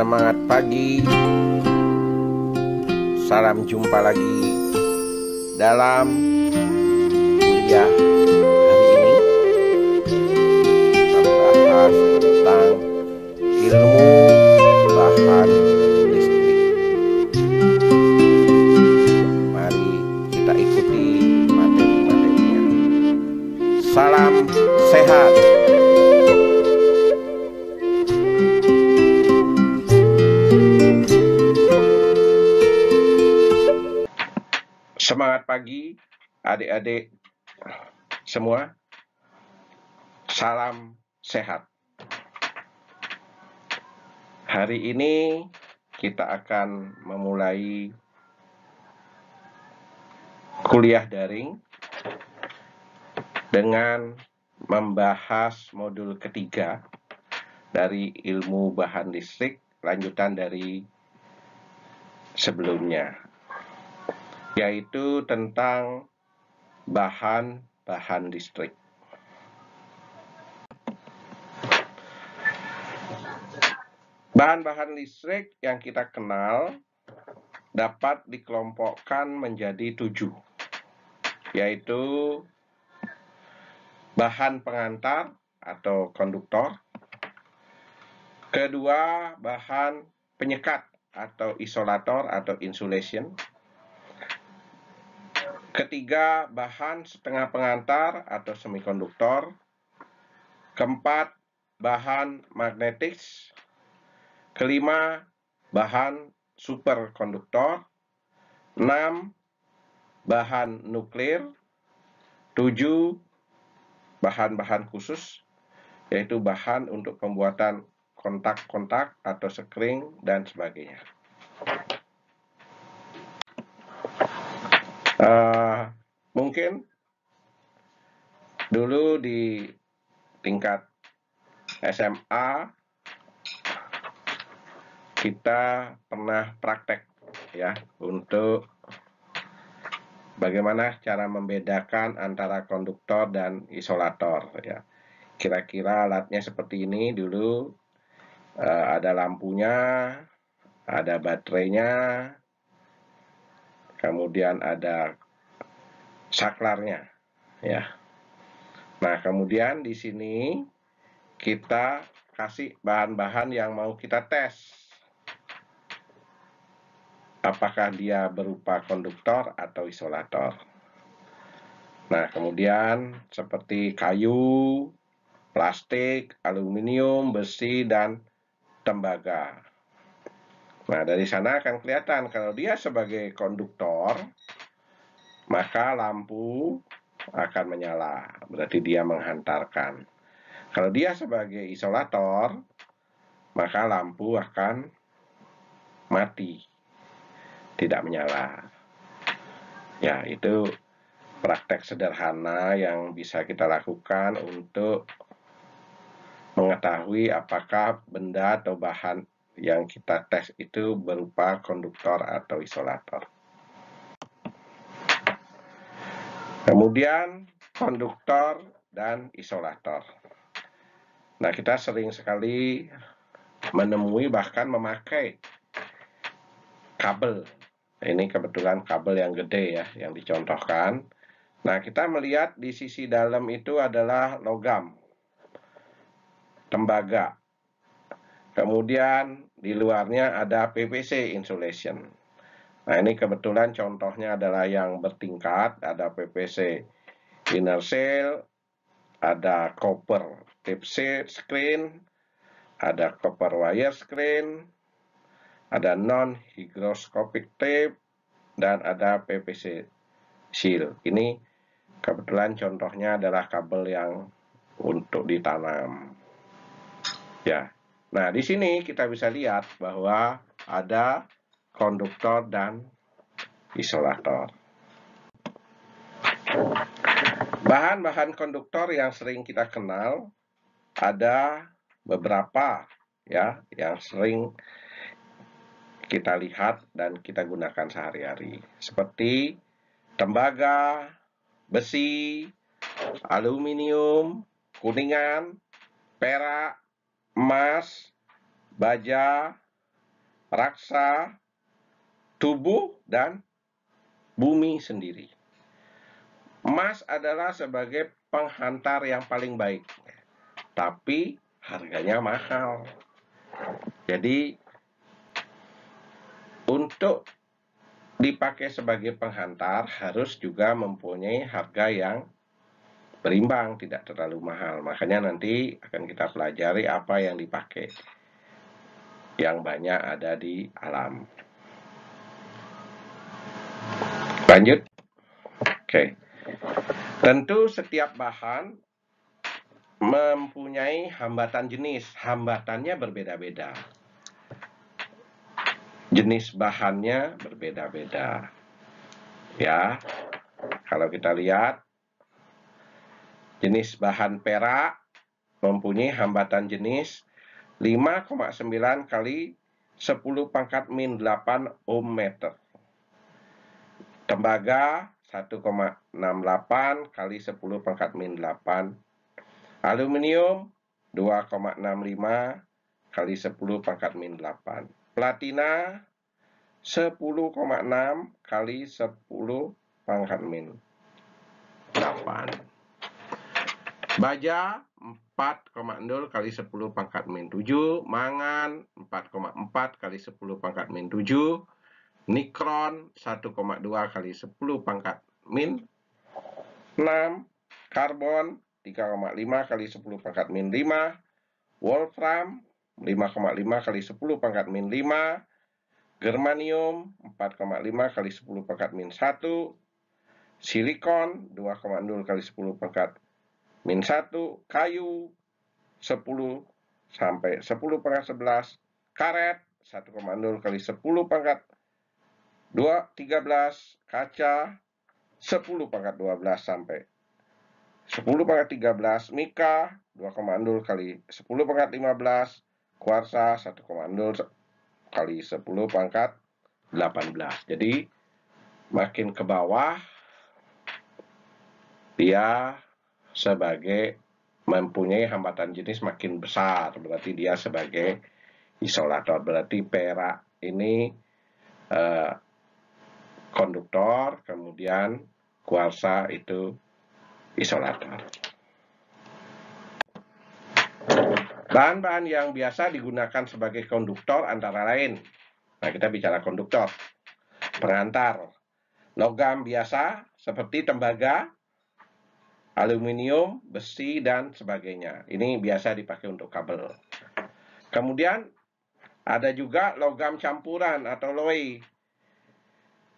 Semangat pagi, salam jumpa lagi dalam kuliah hari ini. Membahas tentang ilmu bahan listrik. Mari kita ikuti materi-materinya. Salam sehat. Semangat pagi adik-adik semua. Salam sehat. Hari ini kita akan memulai kuliah daring dengan membahas modul ketiga dari ilmu bahan listrik, lanjutan dari sebelumnya, yaitu tentang bahan-bahan listrik. Bahan-bahan listrik yang kita kenal dapat dikelompokkan menjadi 7, yaitu bahan pengantar atau konduktor, kedua bahan penyekat atau isolator atau insulation, ketiga bahan setengah pengantar atau semikonduktor, keempat bahan magnetis, kelima bahan superkonduktor, 6 bahan nuklir, 7 bahan-bahan khusus, yaitu bahan untuk pembuatan kontak-kontak atau sekring dan sebagainya. Mungkin dulu di tingkat SMA kita pernah praktek ya untuk bagaimana cara membedakan antara konduktor dan isolator ya. Kira-kira alatnya seperti ini dulu, ada lampunya, ada baterainya, kemudian ada saklarnya ya. Nah, kemudian di sini kita kasih bahan-bahan yang mau kita tes. Apakah dia berupa konduktor atau isolator. Nah, kemudian seperti kayu, plastik, aluminium, besi, dan tembaga. Nah, dari sana akan kelihatan kalau dia sebagai konduktor, maka lampu akan menyala, berarti dia menghantarkan. Kalau dia sebagai isolator, maka lampu akan mati, tidak menyala. Ya, itu praktek sederhana yang bisa kita lakukan untuk mengetahui apakah benda atau bahan yang kita tes itu berupa konduktor atau isolator. Kemudian konduktor dan isolator. Nah, kita sering sekali menemui bahkan memakai kabel. Ini kebetulan kabel yang gede ya, yang dicontohkan. Nah, kita melihat di sisi dalam itu adalah logam, tembaga. Kemudian di luarnya ada PVC insulation. Nah, ini kebetulan contohnya adalah yang bertingkat, ada PVC inner seal, ada copper tip screen, ada copper wire screen, ada non-hygroscopic tape, dan ada PVC seal. Ini kebetulan contohnya adalah kabel yang untuk ditanam. Ya. Nah, di sini kita bisa lihat bahwa ada konduktor dan isolator. Bahan-bahan konduktor yang sering kita kenal ada beberapa ya yang sering kita lihat dan kita gunakan sehari-hari, seperti tembaga, besi, aluminium, kuningan, perak, emas, baja, raksa, tubuh, dan bumi sendiri. Emas adalah sebagai penghantar yang paling baik, tapi harganya mahal. Jadi, untuk dipakai sebagai penghantar harus juga mempunyai harga yang berimbang, tidak terlalu mahal. Makanya nanti akan kita pelajari apa yang dipakai, yang banyak ada di alam. Lanjut. Oke. Tentu setiap bahan mempunyai hambatan jenis. Hambatannya berbeda-beda. Jenis bahannya berbeda-beda. Ya. Kalau kita lihat, jenis bahan perak mempunyai hambatan jenis 5,9 kali 10 pangkat min 8 ohm meter. Tembaga 1,68 kali 10 pangkat min 8. Aluminium 2,65 kali 10 pangkat min 8. Platina 10,6 kali 10 pangkat min 8. Baja 4,0 kali 10 pangkat min 7. Mangan 4,4 kali 10 pangkat min 7. Nikron 1,2 kali 10 pangkat min 6. Karbon 3,5 kali 10 pangkat min 5. Wolfram 5,5 kali 10 pangkat min 5. Germanium 4,5 kali 10 pangkat min 1. Silikon 2,0 kali 10 pangkat min 1. Kayu 10 sampai 10 pangkat 11. Karet 1,0 kali 10 pangkat 13. Kaca 10 pangkat 12 sampai 10 pangkat 13. Mika 2,0 kali 10 pangkat 15. Kuarsa 1,0 kali 10 pangkat 18. Jadi makin ke bawah dia sebagai mempunyai hambatan jenis makin besar, berarti dia sebagai isolator. Berarti perak ini konduktor, kemudian kuarsa itu isolator. Bahan-bahan yang biasa digunakan sebagai konduktor antara lain. Nah, kita bicara konduktor. Pengantar. Logam biasa seperti tembaga, aluminium, besi, dan sebagainya. Ini biasa dipakai untuk kabel. Kemudian ada juga logam campuran atau alloy,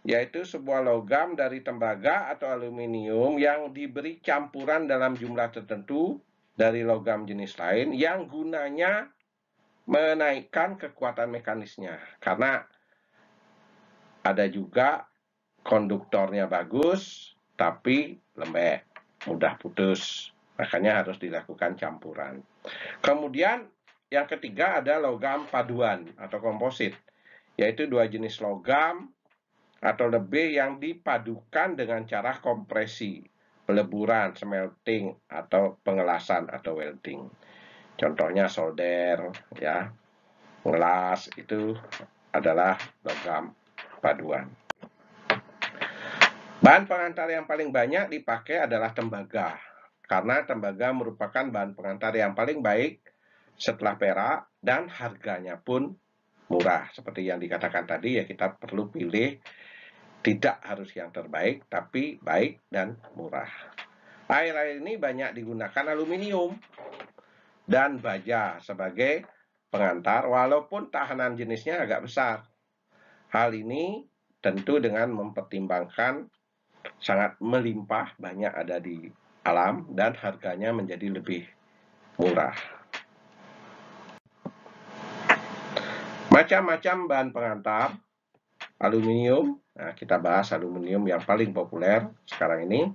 yaitu sebuah logam dari tembaga atau aluminium yang diberi campuran dalam jumlah tertentu dari logam jenis lain yang gunanya menaikkan kekuatan mekanisnya. Karena ada juga konduktornya bagus, tapi lembek, mudah putus. Makanya harus dilakukan campuran. Kemudian yang ketiga ada logam paduan atau komposit, yaitu dua jenis logam atau lebih yang dipadukan dengan cara kompresi, peleburan, smelting, atau pengelasan atau welding. Contohnya solder, ya, ngelas itu adalah logam paduan. Bahan pengantar yang paling banyak dipakai adalah tembaga, karena tembaga merupakan bahan pengantar yang paling baik setelah perak dan harganya pun murah. Seperti yang dikatakan tadi, ya kita perlu pilih. Tidak harus yang terbaik, tapi baik dan murah. Air-air ini banyak digunakan aluminium dan baja sebagai pengantar, walaupun tahanan jenisnya agak besar. Hal ini tentu dengan mempertimbangkan sangat melimpah, banyak ada di alam, dan harganya menjadi lebih murah. Macam-macam bahan pengantar. Aluminium, nah kita bahas aluminium yang paling populer sekarang ini,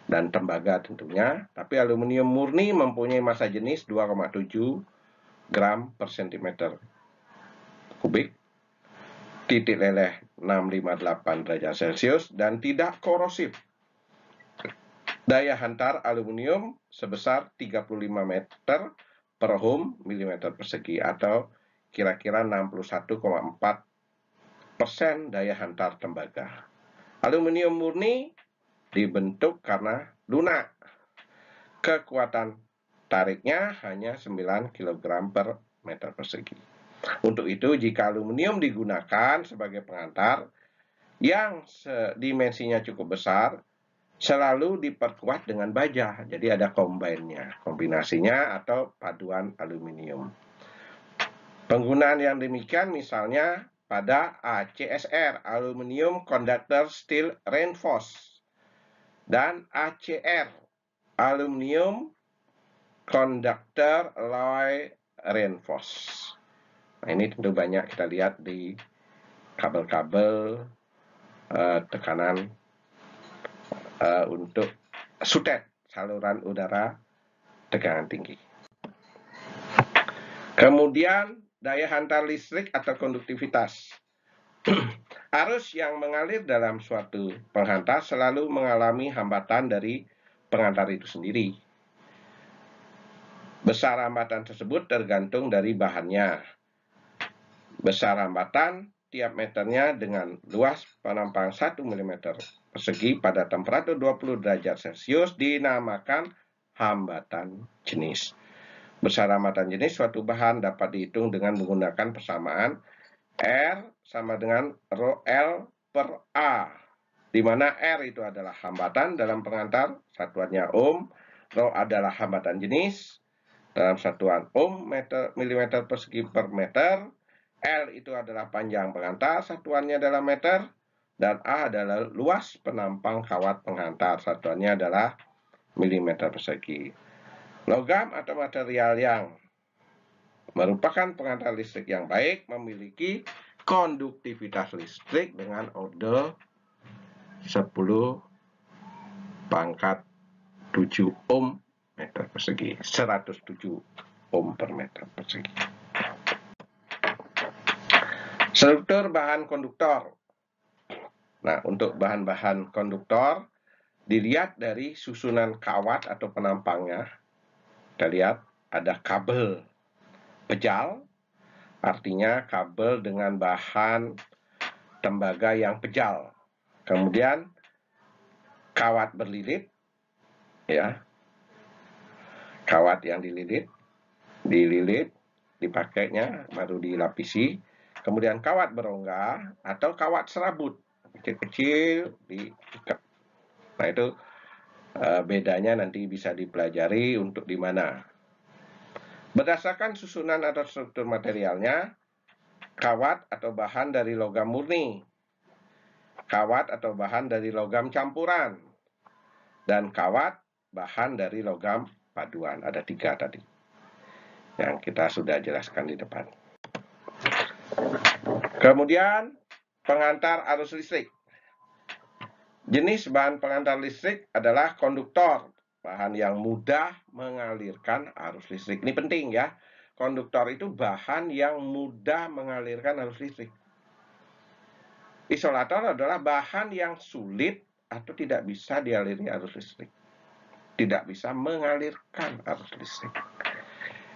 dan tembaga tentunya. Tapi aluminium murni mempunyai massa jenis 2,7 gram per cm kubik, titik leleh 658 derajat Celcius, dan tidak korosif. Daya hantar aluminium sebesar 35 meter per ohm milimeter persegi, atau kira-kira 61,4% daya hantar tembaga. Aluminium murni dibentuk karena lunak. Kekuatan tariknya hanya 9 kg per meter persegi. Untuk itu, jika aluminium digunakan sebagai pengantar yang dimensinya cukup besar, selalu diperkuat dengan baja. Jadi ada combine-nya, kombinasinya atau paduan aluminium. Penggunaan yang demikian misalnya pada ACSR, Aluminium Conductor Steel Reinforced, dan ACR, Aluminium Conductor Alloy Reinforced. Nah, ini tentu banyak kita lihat di kabel-kabel tekanan untuk sutet, saluran udara tegangan tinggi. Kemudian daya hantar listrik atau konduktivitas. Arus yang mengalir dalam suatu penghantar selalu mengalami hambatan dari pengantar itu sendiri. Besar hambatan tersebut tergantung dari bahannya. Besar hambatan tiap meternya dengan luas penampang 1 mm persegi pada temperatur 20 derajat Celcius dinamakan hambatan jenis. Besar hambatan jenis suatu bahan dapat dihitung dengan menggunakan persamaan R sama dengan rho L per A, di mana R itu adalah hambatan dalam pengantar, satuannya ohm, rho adalah hambatan jenis dalam satuan ohm milimeter persegi per meter, L itu adalah panjang pengantar, satuannya adalah meter, dan A adalah luas penampang kawat penghantar, satuannya adalah milimeter persegi. Logam atau material yang merupakan pengantar listrik yang baik memiliki konduktivitas listrik dengan order 10⁻⁷ ohm meter persegi, 107 ohm per meter persegi. Struktur bahan konduktor. Nah, untuk bahan-bahan konduktor dilihat dari susunan kawat atau penampangnya. Kita lihat ada kabel pejal, artinya kabel dengan bahan tembaga yang pejal. Kemudian kawat berlilit, ya, kawat yang dililit, dipakainya, baru dilapisi. Kemudian kawat berongga atau kawat serabut, kecil-kecil diikat. Nah, itu bedanya nanti bisa dipelajari untuk di mana. Berdasarkan susunan atau struktur materialnya, kawat atau bahan dari logam murni, kawat atau bahan dari logam campuran, dan kawat bahan dari logam paduan. Ada 3 tadi yang kita sudah jelaskan di depan. Kemudian pengantar arus listrik. Jenis bahan pengantar listrik adalah konduktor, bahan yang mudah mengalirkan arus listrik. Ini penting ya, konduktor itu bahan yang mudah mengalirkan arus listrik. Isolator adalah bahan yang sulit atau tidak bisa dialiri arus listrik, tidak bisa mengalirkan arus listrik.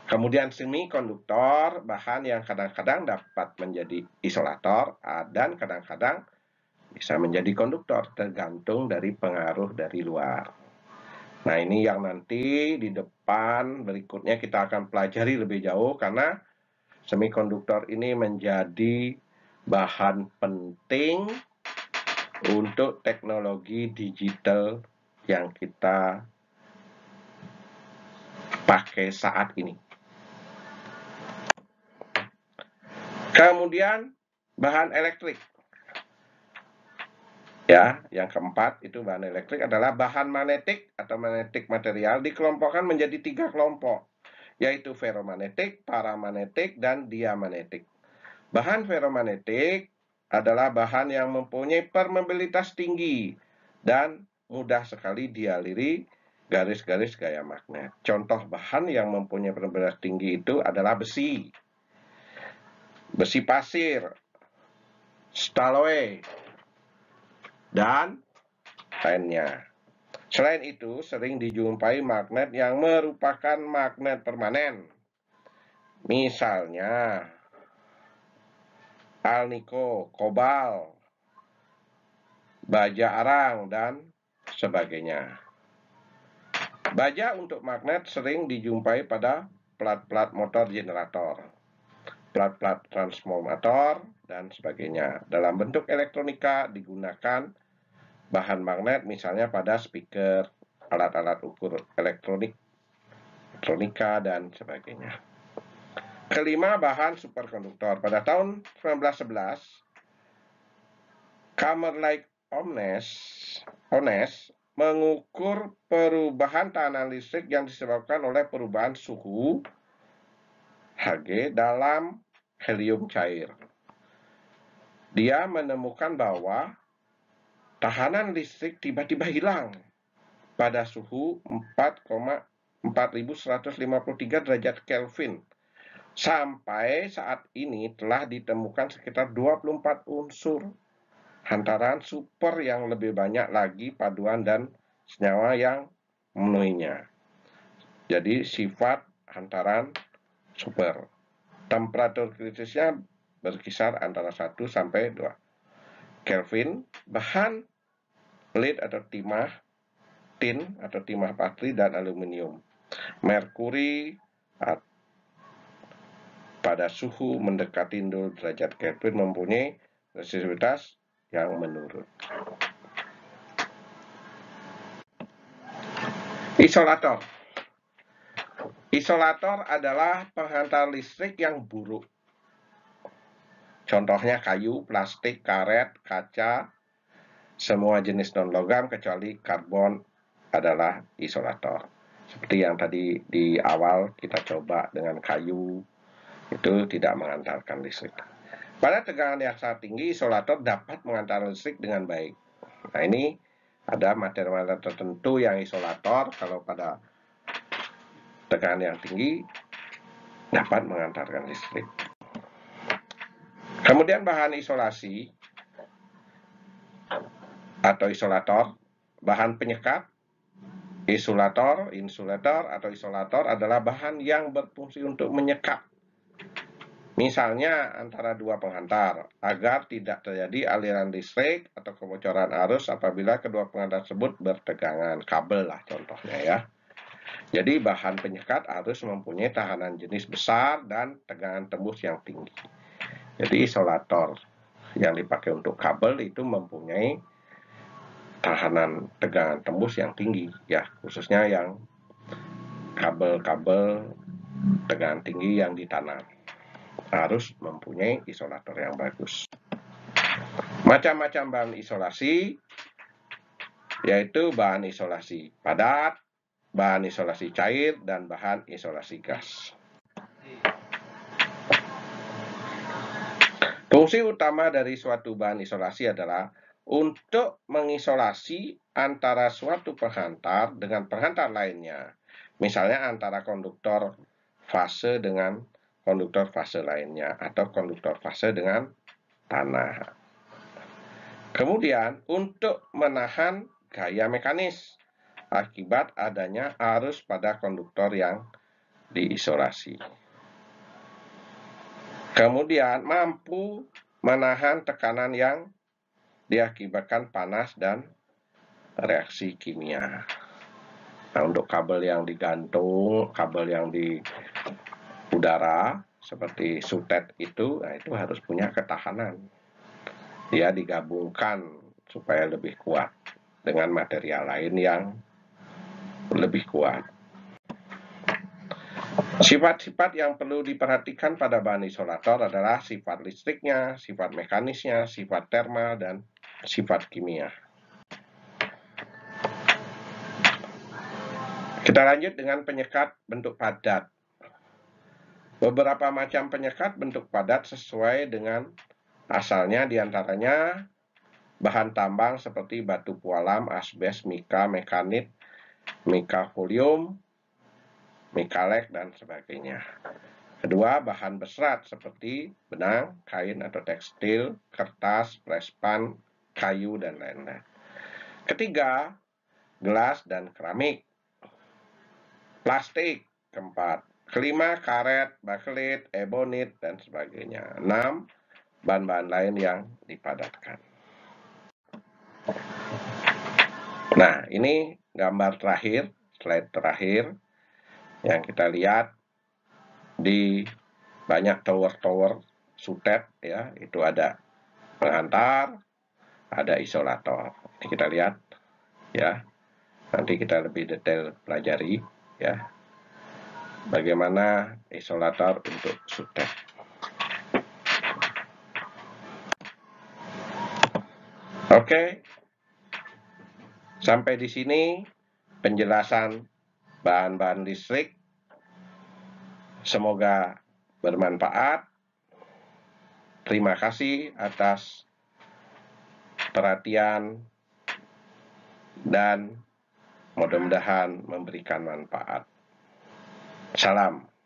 Kemudian semikonduktor, bahan yang kadang-kadang dapat menjadi isolator dan kadang-kadang bisa menjadi konduktor, tergantung dari pengaruh dari luar. Nah, ini yang nanti di depan berikutnya kita akan pelajari lebih jauh, karena semikonduktor ini menjadi bahan penting untuk teknologi digital yang kita pakai saat ini. Kemudian bahan elektrik. Ya, yang keempat itu bahan elektrik adalah bahan magnetik atau magnetik material, dikelompokkan menjadi 3 kelompok, yaitu ferromagnetik, paramagnetik, dan diamagnetik. Bahan ferromagnetik adalah bahan yang mempunyai permeabilitas tinggi dan mudah sekali dialiri garis-garis gaya magnet. Contoh bahan yang mempunyai permeabilitas tinggi itu adalah besi, besi pasir, staloe, dan lainnya. Selain itu, sering dijumpai magnet yang merupakan magnet permanen. Misalnya, alniko, kobal, baja arang, dan sebagainya. Baja untuk magnet sering dijumpai pada plat-plat motor generator, plat-plat transformator, dan sebagainya. Dalam bentuk elektronika digunakan bahan magnet misalnya pada speaker, alat-alat ukur elektronika, dan sebagainya. Kelima, bahan superkonduktor. Pada tahun 1911, Kamerlike Onnes mengukur perubahan tahanan listrik yang disebabkan oleh perubahan suhu Hg dalam helium cair. Dia menemukan bahwa tahanan listrik tiba-tiba hilang pada suhu 4,4153 derajat Kelvin. Sampai saat ini telah ditemukan sekitar 24 unsur hantaran super yang lebih banyak lagi paduan dan senyawa yang memenuhinya. Jadi sifat hantaran super. Temperatur kritisnya berkisar antara 1 sampai 2 Kelvin. Bahan lead atau tin atau timah patri dan aluminium. Merkuri pada suhu mendekati 0 derajat Kelvin mempunyai resistivitas yang menurun. Isolator. Isolator adalah penghantar listrik yang buruk. Contohnya kayu, plastik, karet, kaca, semua jenis non-logam kecuali karbon adalah isolator. Seperti yang tadi di awal kita coba dengan kayu, itu tidak mengantarkan listrik. Pada tegangan yang sangat tinggi, isolator dapat mengantar listrik dengan baik. Nah, ini ada materi-materi tertentu yang isolator, kalau pada tegangan yang tinggi, dapat mengantarkan listrik. Kemudian bahan isolasi atau isolator, bahan penyekat, insulator atau isolator adalah bahan yang berfungsi untuk menyekat. Misalnya antara dua penghantar, agar tidak terjadi aliran listrik atau kebocoran arus apabila kedua penghantar tersebut bertegangan. Kabel lah contohnya ya. Jadi bahan penyekat harus mempunyai tahanan jenis besar dan tegangan tembus yang tinggi. Jadi isolator yang dipakai untuk kabel itu mempunyai tahanan tegangan tembus yang tinggi ya, khususnya yang kabel-kabel tegangan tinggi yang ditanam harus mempunyai isolator yang bagus. Macam-macam bahan isolasi yaitu bahan isolasi padat, bahan isolasi cair, dan bahan isolasi gas. Fungsi utama dari suatu bahan isolasi adalah untuk mengisolasi antara suatu penghantar dengan penghantar lainnya. Misalnya antara konduktor fase dengan konduktor fase lainnya atau konduktor fase dengan tanah. Kemudian untuk menahan gaya mekanis akibat adanya arus pada konduktor yang diisolasi. Kemudian mampu menahan tekanan yang diakibatkan panas dan reaksi kimia. Nah, untuk kabel yang digantung, kabel yang di udara seperti sutet itu, nah itu harus punya ketahanan. Dia digabungkan supaya lebih kuat dengan material lain yang lebih kuat. Sifat-sifat yang perlu diperhatikan pada bahan isolator adalah sifat listriknya, sifat mekanisnya, sifat termal, dan sifat kimia. Kita lanjut dengan penyekat bentuk padat. Beberapa macam penyekat bentuk padat sesuai dengan asalnya, diantaranya bahan tambang seperti batu pualam, asbes, mika, mekanit, mika folium, mikalek, dan sebagainya. Kedua, bahan berserat seperti benang, kain atau tekstil, kertas, prespan, kayu, dan lain-lain. Ketiga, gelas dan keramik. Plastik, keempat. Kelima, karet, bakelit, ebonit, dan sebagainya. 6, bahan-bahan lain yang dipadatkan. Nah, ini gambar terakhir, slide terakhir yang kita lihat di banyak tower-tower sutet ya, itu ada pengantar, ada isolator. Ini kita lihat ya. Nanti kita lebih detail pelajari ya. Bagaimana isolator untuk sutet. Oke. Sampai di sini penjelasan bahan-bahan listrik. Semoga bermanfaat. Terima kasih atas perhatian dan mudah-mudahan memberikan manfaat. Salam.